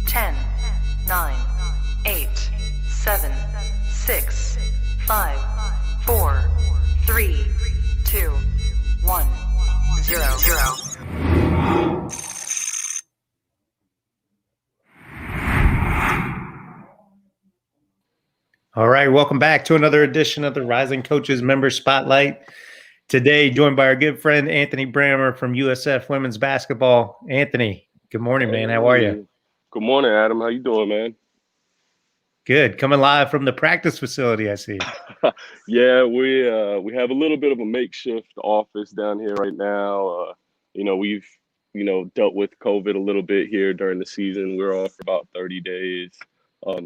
10, 9, 8, 7, 6, 5, 4, 3, 2, 1, 0. All right, welcome back to another edition of the Rising Coaches Member Spotlight. Today, joined by our good friend Anthony Brammer from USF Women's Basketball. Anthony, good morning, man. How are you? Good morning, Adam. How you doing, man? Good. Coming live from the practice facility, I see. Yeah, we have a little bit of a makeshift office down here right now. We've dealt with COVID a little bit here during the season. We're off for about 30 days,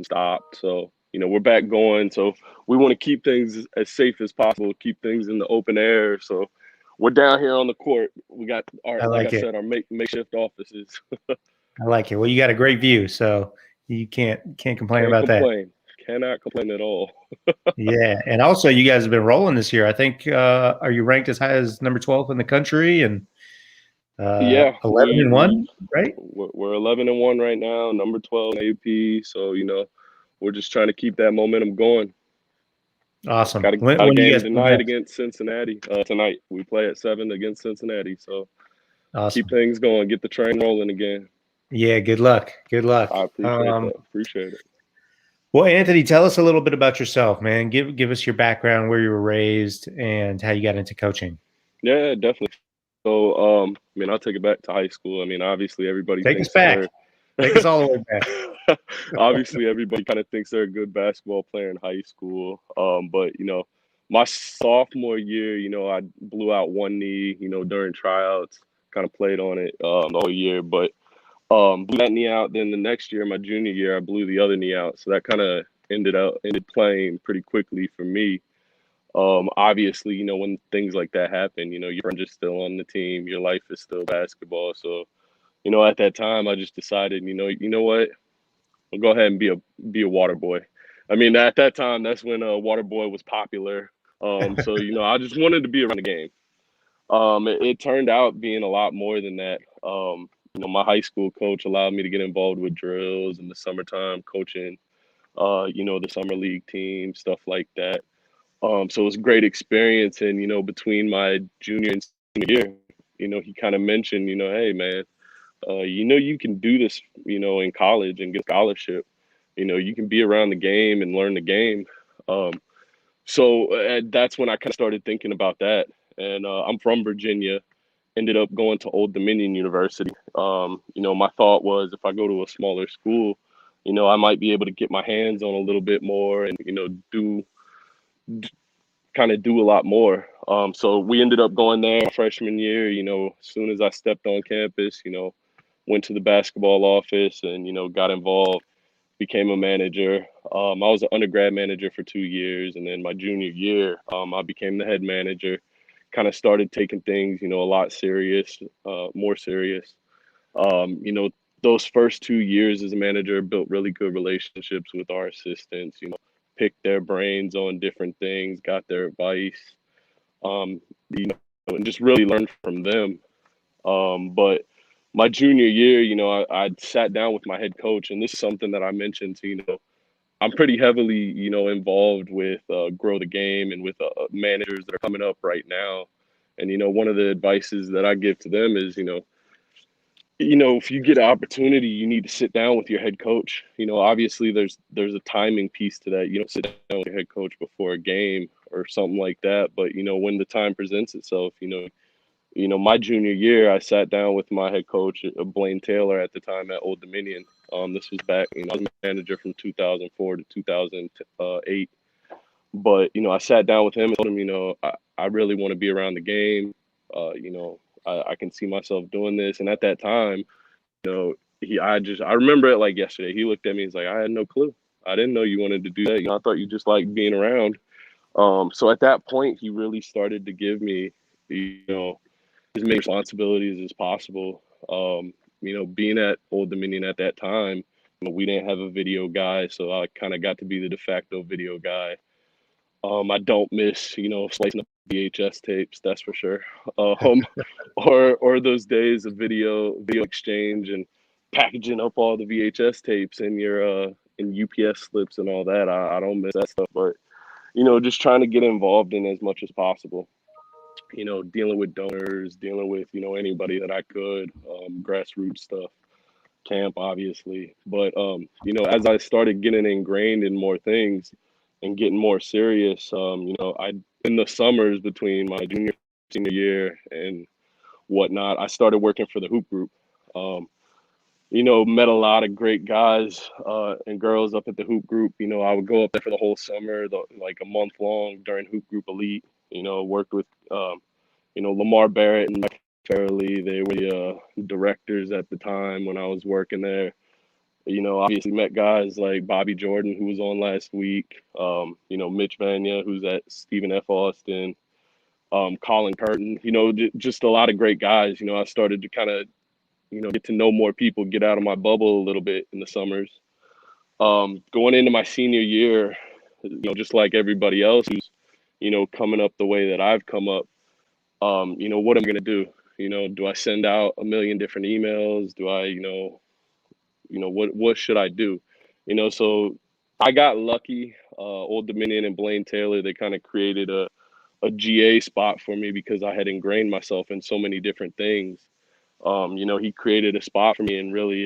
stopped. So we're back going. So we want to keep things as safe as possible, keep things in the open air. So we're down here on the court. We got like I said, our makeshift offices. I like it. Well, you got a great view, so you can't complain about that. Cannot complain at all. Yeah, and also you guys have been rolling this year. I think are you ranked as high as number 12 in the country and yeah, 11-1, right? We're 11-1 right now, number 12 in AP. So we're just trying to keep that momentum going. Awesome. Got a when game you guys tonight against Cincinnati. Tonight we play at 7 against Cincinnati. So awesome. Keep things going, get the train rolling again. Yeah, good luck. Good luck. I appreciate that. Appreciate it. Well, Anthony, tell us a little bit about yourself, man. Give us your background, where you were raised, and how you got into coaching. Yeah, definitely. So, I'll take it back to high school. Obviously, everybody take us back. Take us all the way back. Obviously, everybody kind of thinks they're a good basketball player in high school. But my sophomore year, I blew out one knee. During tryouts, kind of played on it the whole year, but blew that knee out. Then the next year, my junior year, I blew the other knee out. So that kind of ended playing pretty quickly for me. Obviously, when things like that happen, your friends are still on the team, your life is still basketball. So, at that time, I just decided, you know what, I'll go ahead and be a water boy. At that time, that's when water boy was popular. So, I just wanted to be around the game. It turned out being a lot more than that. My high school coach allowed me to get involved with drills in the summertime, coaching, the summer league team, stuff like that. So it was a great experience. And, between my junior and senior year, he kind of mentioned, hey, man, you can do this, in college and get a scholarship. You can be around the game and learn the game. So that's when I kind of started thinking about that. And I'm from Virginia, ended up going to Old Dominion University. My thought was if I go to a smaller school, I might be able to get my hands on a little bit more and, do a lot more. So we ended up going there freshman year. As soon as I stepped on campus, went to the basketball office and, got involved, became a manager. I was an undergrad manager for 2 years. And then my junior year, I became the head manager, kind of started taking things, a lot more serious. Those first 2 years as a manager, built really good relationships with our assistants, picked their brains on different things, got their advice, and just really learned from them. But my junior year, I sat down with my head coach, and this is something that I mentioned to, I'm pretty heavily, involved with Grow the Game and with managers that are coming up right now. And, one of the advices that I give to them is, if you get an opportunity, you need to sit down with your head coach. Obviously there's a timing piece to that. You don't sit down with your head coach before a game or something like that. But, when the time presents itself, my junior year, I sat down with my head coach, Blaine Taylor, at the time at Old Dominion. This was back, I was manager from 2004 to 2008. But, I sat down with him and told him, I really want to be around the game. I can see myself doing this. And at that time, I remember it like yesterday. He looked at me, he's like, I had no clue. I didn't know you wanted to do that. I thought you just liked being around. So at that point, he really started to give me, as many responsibilities as possible. Being at Old Dominion at that time, we didn't have a video guy, so I kind of got to be the de facto video guy. I don't miss, slicing the VHS tapes, that's for sure. Um, or those days of video exchange and packaging up all the VHS tapes in your in UPS slips and all that. I don't miss that stuff, but just trying to get involved in as much as possible. Dealing with donors, dealing with anybody that I could, grassroots stuff, camp obviously. But as I started getting ingrained in more things and getting more serious, I in the summers between my junior senior year and whatnot, I started working for the hoop group. Um, met a lot of great guys and girls up at the hoop group. I would go up there for the whole summer, like a month long during hoop group elite. Worked with Lamar Barrett and Mike Fairley. They were the directors at the time when I was working there. Obviously met guys like Bobby Jordan, who was on last week. Mitch Vanya, who's at Stephen F. Austin. Colin Curtin. Just a lot of great guys. I started to kind of get to know more people, get out of my bubble a little bit in the summers. Going into my senior year, just like everybody else who's, coming up the way that I've come up, what am I going to do? Do I send out a million different emails? Do I, what should I do? So I got lucky. Old Dominion and Blaine Taylor, they kind of created a GA spot for me because I had ingrained myself in so many different things. He created a spot for me and really,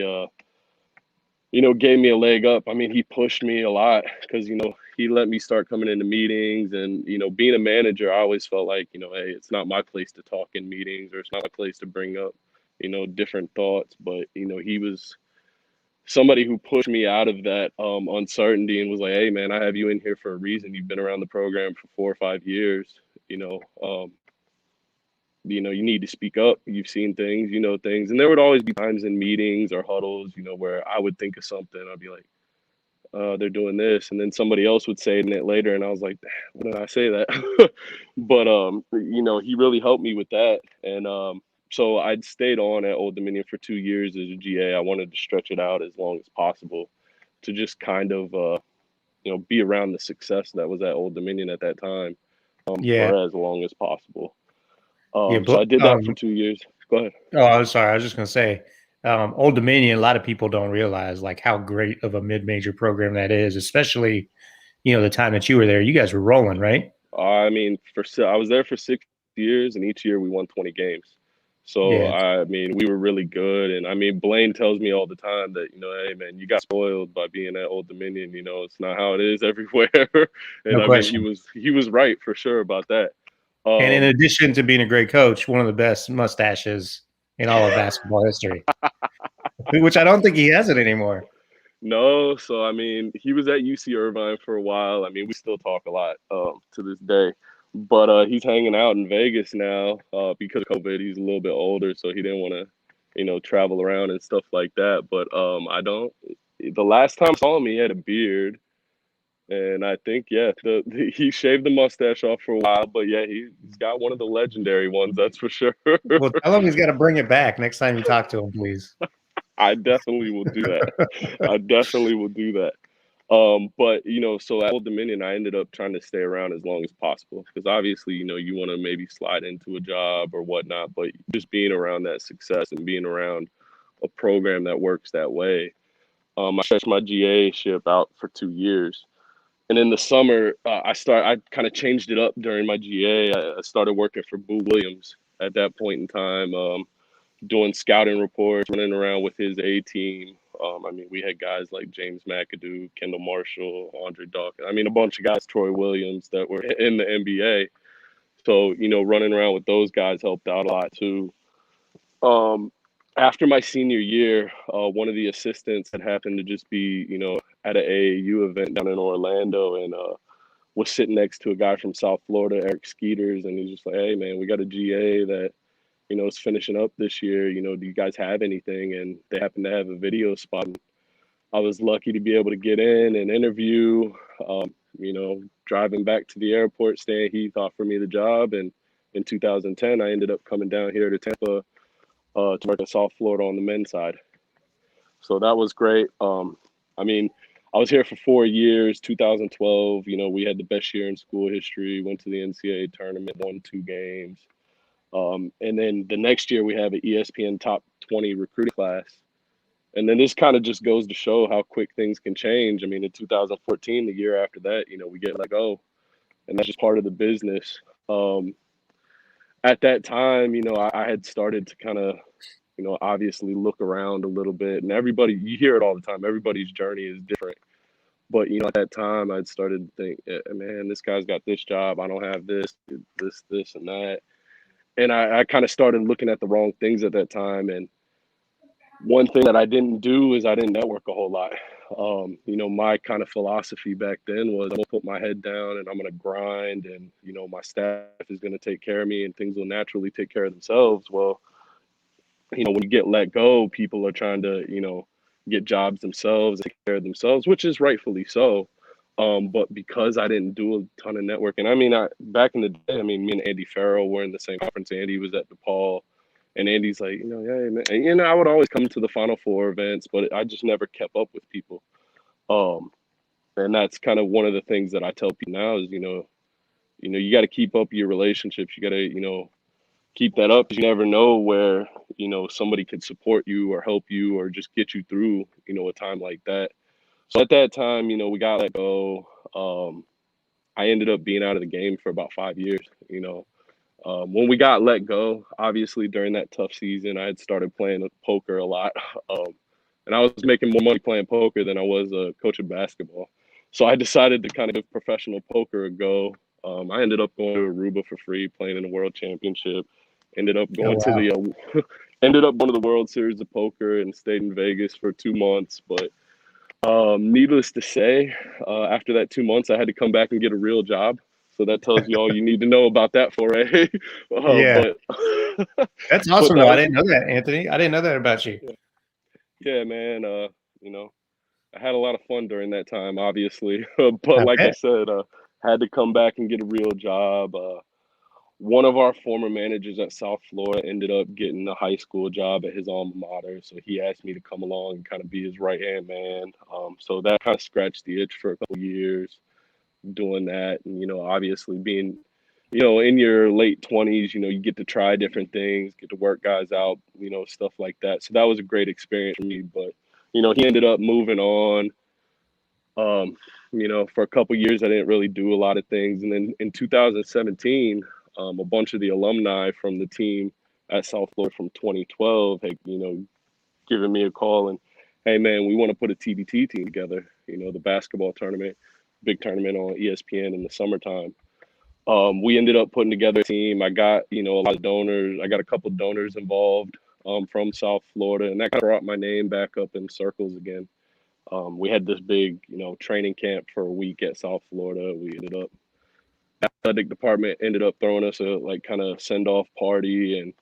gave me a leg up. I mean, he pushed me a lot because, he let me start coming into meetings and, being a manager, I always felt like, hey, it's not my place to talk in meetings or it's not my place to bring up, different thoughts. But, he was somebody who pushed me out of that uncertainty and was like, hey, man, I have you in here for a reason. You've been around the program for 4 or 5 years, you need to speak up. You've seen things, things. And there would always be times in meetings or huddles, where I would think of something. I'd be like, they're doing this. And then somebody else would say it later. And I was like, why did I say that? But, he really helped me with that. And so I'd stayed on at Old Dominion for 2 years as a GA. I wanted to stretch it out as long as possible to just kind of, be around the success that was at Old Dominion at that time Yeah. for as long as possible. Yeah. So I did that for 2 years. Go ahead. Oh, I'm sorry. I was just going to say, Old Dominion, a lot of people don't realize like how great of a mid-major program that is, especially, the time that you were there. You guys were rolling, right? I mean, I was there for 6 years, and each year we won 20 games. So, Yeah. I mean, we were really good. And I mean, Blaine tells me all the time that, hey, man, you got spoiled by being at Old Dominion. It's not how it is everywhere. And No I question. mean, he was right for sure about that. And in addition to being a great coach, one of the best mustaches in all of basketball history, which I don't think he has it anymore. No, so I mean, he was at UC Irvine for a while. I mean, we still talk a lot to this day, but he's hanging out in Vegas now because of COVID. He's a little bit older, so he didn't want to, travel around and stuff like that. But I don't. The last time I saw him, he had a beard, and I think he shaved the mustache off for a while. But yeah, he's got one of the legendary ones, that's for sure. Well, tell him he's got to bring it back next time you talk to him, please. I definitely will do that. I definitely will do that. But so at Old Dominion, I ended up trying to stay around as long as possible because obviously, you want to maybe slide into a job or whatnot, but just being around that success and being around a program that works that way. I stretched my GA ship out for 2 years. And in the summer, I kind of changed it up during my GA. I started working for Boo Williams at that point in time. Doing scouting reports, running around with his A team. I mean, we had guys like James McAdoo, Kendall Marshall, Andre Dawkins. I mean, a bunch of guys, Troy Williams, that were in the NBA. So, running around with those guys helped out a lot too. After my senior year, one of the assistants had happened to just be, at an AAU event down in Orlando and was sitting next to a guy from South Florida, Eric Skeeters, and he's just like, hey, man, we got a GA that is finishing up this year. Do you guys have anything? And they happen to have a video spot. I was lucky to be able to get in and interview. Driving back to the airport, staying, he offered me the job. And in 2010, I ended up coming down here to Tampa to work in South Florida on the men's side. So that was great. I mean, I was here for 4 years. 2012, we had the best year in school history. Went to the NCAA tournament, won 2 games. And then the next year we have an ESPN top 20 recruiting class. And then this kind of just goes to show how quick things can change. I mean, in 2014, the year after that, we get let go, and that's just part of the business. At that time, I had started to kind of, obviously look around a little bit, and everybody, you hear it all the time, everybody's journey is different. But, at that time, I'd started to think, man, this guy's got this job. I don't have this, and that. And I kind of started looking at the wrong things at that time. And one thing that I didn't do is I didn't network a whole lot. My kind of philosophy back then was I'm gonna put my head down and I'm gonna grind, and my staff is gonna take care of me and things will naturally take care of themselves. Well, when you get let go, people are trying to get jobs themselves, take care of themselves, which is rightfully so. But because I didn't do a ton of networking, I mean, back in the day, I mean, me and Andy Farrell were in the same conference. Andy was at DePaul. And Andy's like, hey, man. And, I would always come to the Final Four events, but I just never kept up with people. And that's kind of one of the things that I tell people now is, you got to keep up your relationships. You got to, keep that up. You never know where, somebody could support you or help you or just get you through, a time like that. So at that time, we got let go. I ended up being out of the game for about 5 years, when we got let go, obviously during that tough season, I had started playing poker a lot. And I was making more money playing poker than I was coaching basketball. So I decided to kind of give professional poker a go. I ended up going to Aruba for free, playing in the World Championship. Ended up going to the ended up going to the World Series of Poker and stayed in Vegas for 2 months. But needless to say, after that 2 months, I had to come back and get a real job. So that tells you all you need to know about that foray. Yeah. But That's but awesome, that though. I was didn't know that, Anthony. I didn't know that about you. yeah, man. I had a lot of fun during that time, obviously. But I like I bet. said, had to come back and get a real job. One of our former managers at South Florida ended up getting a high school job at his alma mater, so he asked me to come along and kind of be his right hand man. So that kind of scratched the itch for a couple of years doing that, and obviously being in your late 20s, you get to try different things, get to work guys out, stuff like that. So that was a great experience for me. But he ended up moving on. For a couple years I didn't really do a lot of things, and then in 2017, a bunch of the alumni from the team at South Florida from 2012 had given me a call and, hey man, we want to put a TBT team together, the basketball tournament, big tournament on ESPN in the summertime. We ended up putting together a team. I got, a lot of donors. I got a couple donors involved from South Florida, and that kind of brought my name back up in circles again. We had this big, training camp for a week at South Florida. We ended up, athletic department ended up throwing us a kind of send off party, and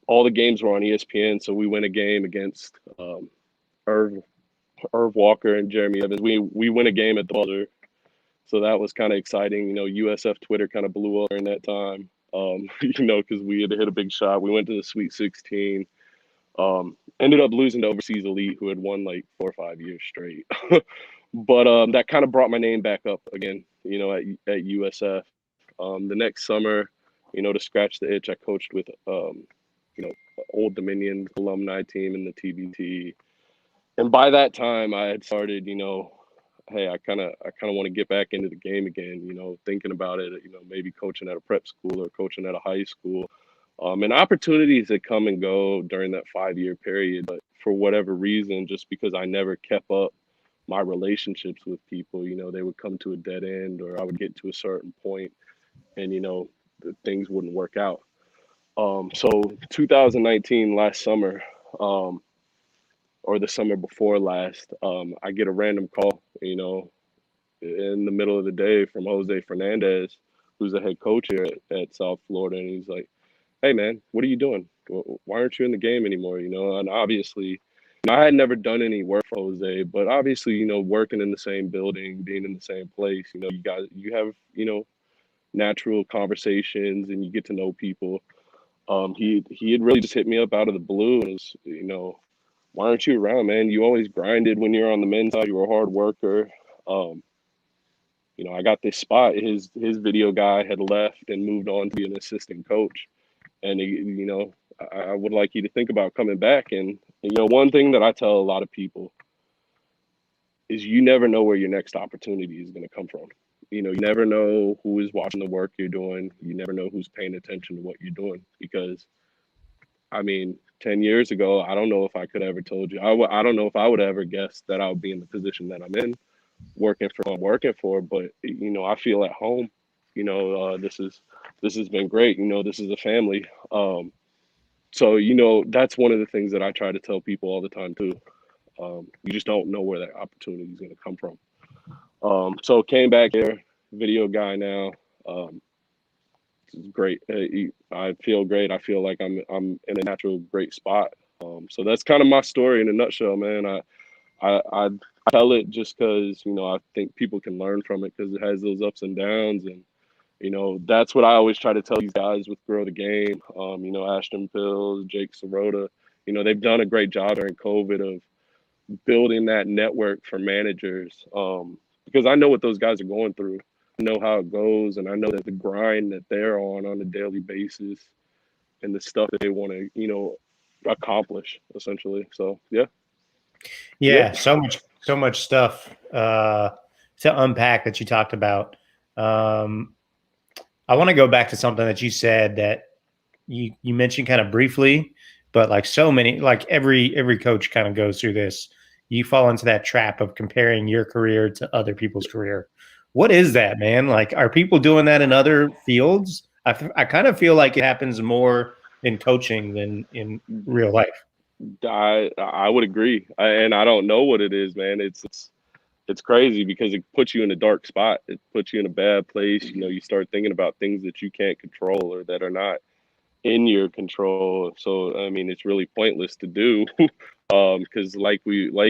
all the games were on ESPN. So we win a game against Irv Walker and Jeremy Evans. We win a game at the buzzer. So that was kind of exciting. USF Twitter kind of blew up during that time, because we had to hit a big shot. We went to the Sweet 16. Ended up losing to Overseas Elite, who had won like 4 or 5 years straight. But that kind of brought my name back up again, at USF. The next summer, to scratch the itch, I coached with, Old Dominion alumni team in the TBT. And by that time, I had started, hey, I kind of want to get back into the game again, thinking about it, maybe coaching at a prep school or coaching at a high school. And opportunities that come and go during that 5-year period. But for whatever reason, just because I never kept up my relationships with people, they would come to a dead end, or I would get to a certain point and, things wouldn't work out. So 2019, last summer, or the summer before last, I get a random call, in the middle of the day from Jose Fernandez, who's the head coach here at South Florida. And he's like, hey, man, what are you doing? Why aren't you in the game anymore? And obviously, I had never done any work for Jose, but obviously, working in the same building, being in the same place, you have, natural conversations and you get to know people. He had really just hit me up out of the blue and was, why aren't you around, man? You always grinded when you're on the men's side. You were a hard worker. Um, I got this spot. His video guy had left and moved on to be an assistant coach. And I would like you to think about coming back. And one thing that I tell a lot of people is you never know where your next opportunity is going to come from. You never know who is watching the work you're doing. You never know who's paying attention to what you're doing. Because, I mean, 10 years ago, I don't know if I could ever told you. I don't know if I would ever guess that I would be in the position that I'm in, working for what I'm working for. But, I feel at home. This has been great. This is a family. So, that's one of the things that I try to tell people all the time, too. You just don't know where that opportunity is going to come from. So came back here, video guy now. It's great. I feel great. I feel like I'm in a natural great spot. So that's kind of my story in a nutshell, man. I tell it just because I think people can learn from it because it has those ups and downs, and that's what I always try to tell these guys with Grow the Game. Ashton Pills, Jake Sirota. They've done a great job during COVID of building that network for managers. Because I know what those guys are going through. I know how it goes, and I know that the grind that they're on a daily basis and the stuff that they want to, accomplish essentially. So, yeah. Yeah, so much stuff to unpack that you talked about. I want to go back to something that you said that you mentioned kind of briefly, but like so many, like every coach kind of goes through this. You fall into that trap of comparing your career to other people's career. What is that, man? Like, are people doing that in other fields? I kind of feel like it happens more in coaching than in real life. I would agree, and I don't know what it is, man. It's crazy because it puts you in a dark spot. It puts you in a bad place. You start thinking about things that you can't control or that are not in your control. So I mean, it's really pointless to do. Because like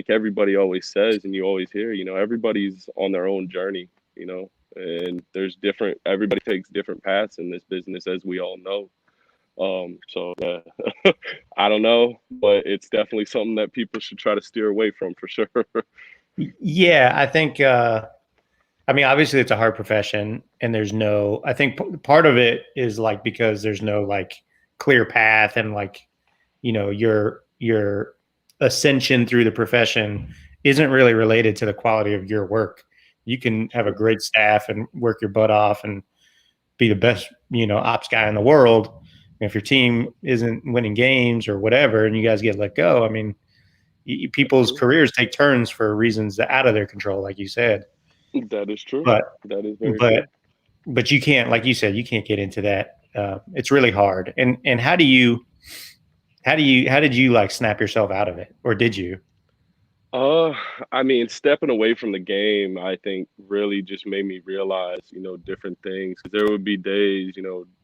everybody always says, and you always hear, everybody's on their own journey, and everybody takes different paths in this business, as we all know. So yeah, I don't know, but it's definitely something that people should try to steer away from for sure. Yeah, I think, I mean, obviously it's a hard profession and I think part of it is like, because there's no like clear path and like, your ascension through the profession isn't really related to the quality of your work. You can have a great staff and work your butt off and be the best, ops guy in the world. And if your team isn't winning games or whatever, and you guys get let go, I mean, people's careers take turns for reasons that out of their control, like you said. That is true. But that is very true. But you can't, like you said, you can't get into that. It's really hard. And how did you like snap yourself out of it, or did you? I mean, stepping away from the game, I think really just made me realize, different things. 'Cause there would be days,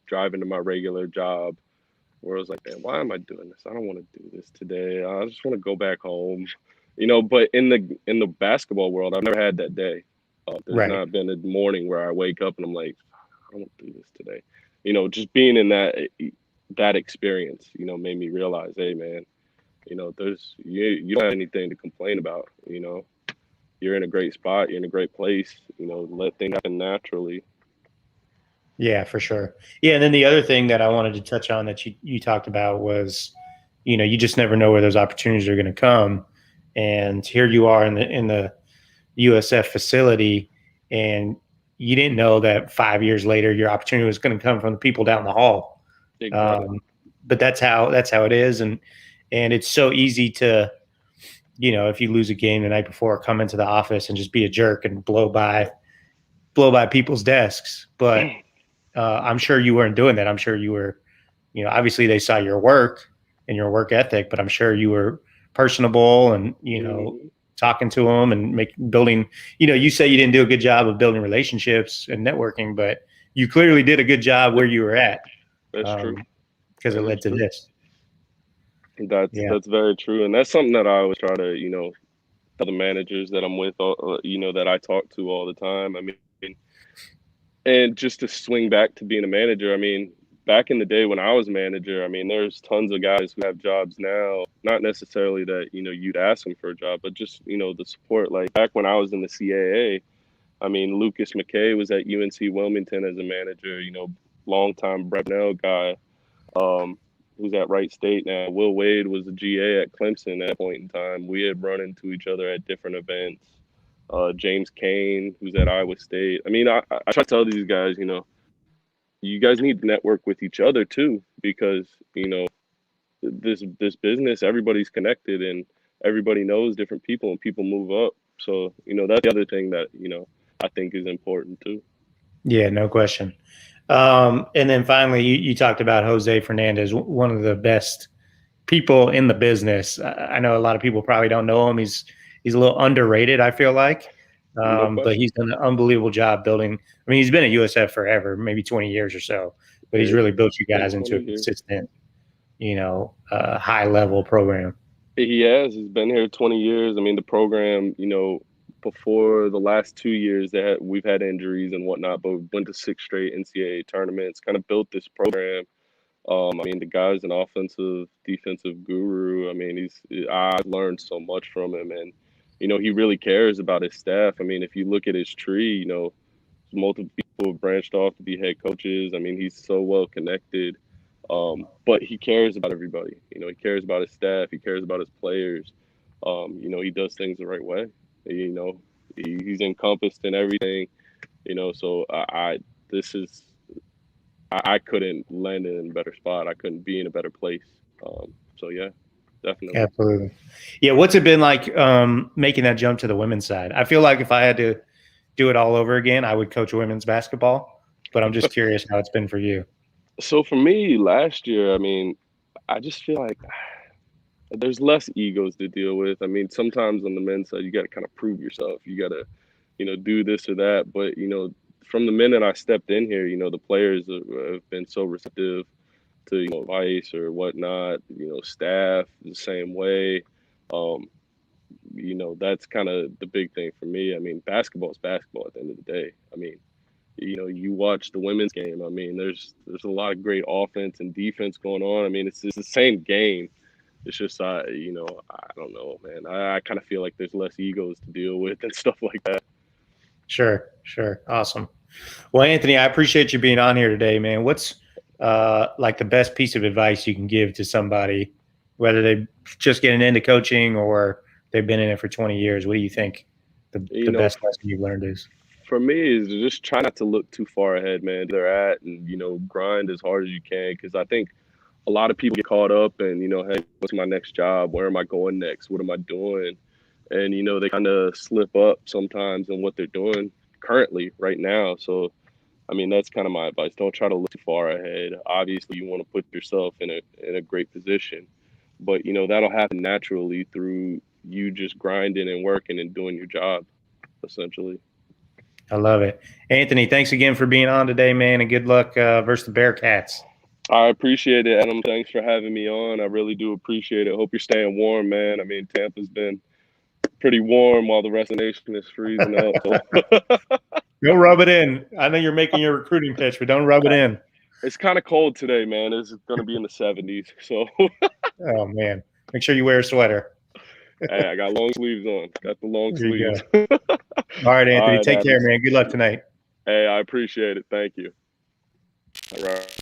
driving to my regular job where I was like, man, why am I doing this? I don't want to do this today. I just want to go back home, But in the basketball world, I've never had that day. There's Right. not been a morning where I wake up and I'm like, I don't want to do this today. Just being in that experience, made me realize, hey, man, there's you don't have anything to complain about. You're in a great spot. You're in a great place. Let things happen naturally. Yeah, for sure. Yeah, and then the other thing that I wanted to touch on that you talked about was, you just never know where those opportunities are going to come. And here you are in the USF facility, and you didn't know that 5 years later your opportunity was going to come from the people down the hall. Exactly. But that's how it is, and it's so easy to, if you lose a game the night before, come into the office and just be a jerk and blow by people's desks. But I'm sure you weren't doing that. I'm sure you were, obviously they saw your work and your work ethic, but I'm sure you were personable and, talking to them and building, you say you didn't do a good job of building relationships and networking, but you clearly did a good job where you were at. That's true. Because it led to this. That's very true. And that's something that I always try to, tell the managers that I'm with, that I talk to all the time. I mean, and just to swing back to being a manager, I mean, back in the day when I was manager, I mean, there's tons of guys who have jobs now, not necessarily that, you'd ask them for a job, but just, the support. Like back when I was in the CAA, I mean, Lucas McKay was at UNC Wilmington as a manager, longtime Brammer guy, who's at Wright State now. Will Wade was a GA at Clemson at that point in time. We had run into each other at different events. James Kane, who's at Iowa State. I mean, I try to tell these guys, you guys need to network with each other too, because, this business, everybody's connected and everybody knows different people and people move up. So, that's the other thing that, I think is important too. Yeah, no question. And then finally, you talked about Jose Fernandez, one of the best people in the business. I know a lot of people probably don't know him. He's a little underrated, I feel like. But he's done an unbelievable job building. I mean, he's been at USF forever, maybe 20 years or so, but he's really built you guys into a consistent, high level program. He has. He's been here 20 years. I mean, the program, before the last 2 years we've had injuries and whatnot, but we went to 6 straight NCAA tournaments, kind of built this program. I mean, the guy's an offensive, defensive guru. I mean, I've learned so much from him, and he really cares about his staff. I mean, if you look at his tree, multiple people have branched off to be head coaches. I mean, he's so well connected, but he cares about everybody. He cares about his staff. He cares about his players. He does things the right way. He's encompassed in everything. So I couldn't land in a better spot. I couldn't be in a better place. So yeah, definitely. Absolutely. Yeah. What's it been like making that jump to the women's side? I feel like if I had to do it all over again, I would coach women's basketball, but I'm just curious how it's been for you. So for me last year, I mean, I just feel like there's less egos to deal with. I mean, sometimes on the men's side, you got to kind of prove yourself. You got to, do this or that. But, from the minute I stepped in here, the players have been so receptive to, advice or whatnot, staff the same way. That's kind of the big thing for me. I mean, basketball is basketball at the end of the day. I mean, you watch the women's game. I mean, there's a lot of great offense and defense going on. I mean, it's the same game. It's just, I don't know, man. I kind of feel like there's less egos to deal with and stuff like that. Sure. Awesome. Well, Anthony, I appreciate you being on here today, man. What's like the best piece of advice you can give to somebody, whether they're just getting into coaching or they've been in it for 20 years? What do you think the best lesson you've learned is? For me, is to just try not to look too far ahead, man. They're at and, grind as hard as you can, because I think a lot of people get caught up and, hey, what's my next job? Where am I going next? What am I doing? And, they kind of slip up sometimes in what they're doing currently right now. So, I mean, that's kind of my advice. Don't try to look too far ahead. Obviously, you want to put yourself in a great position, but, that'll happen naturally through you just grinding and working and doing your job, essentially. I love it. Anthony, thanks again for being on today, man, and good luck versus the Bearcats. I appreciate it, Adam. Thanks for having me on. I really do appreciate it. Hope you're staying warm, man. I mean, Tampa's been pretty warm while the rest of the nation is freezing out. So. Don't rub it in. I know you're making your recruiting pitch, but don't rub it in. It's kind of cold today, man. It's going to be in the 70s. So. Oh, man. Make sure you wear a sweater. Hey, I got long sleeves on. Got the long sleeves. All right, Anthony. Take care, man. Good luck tonight. Hey, I appreciate it. Thank you. All right.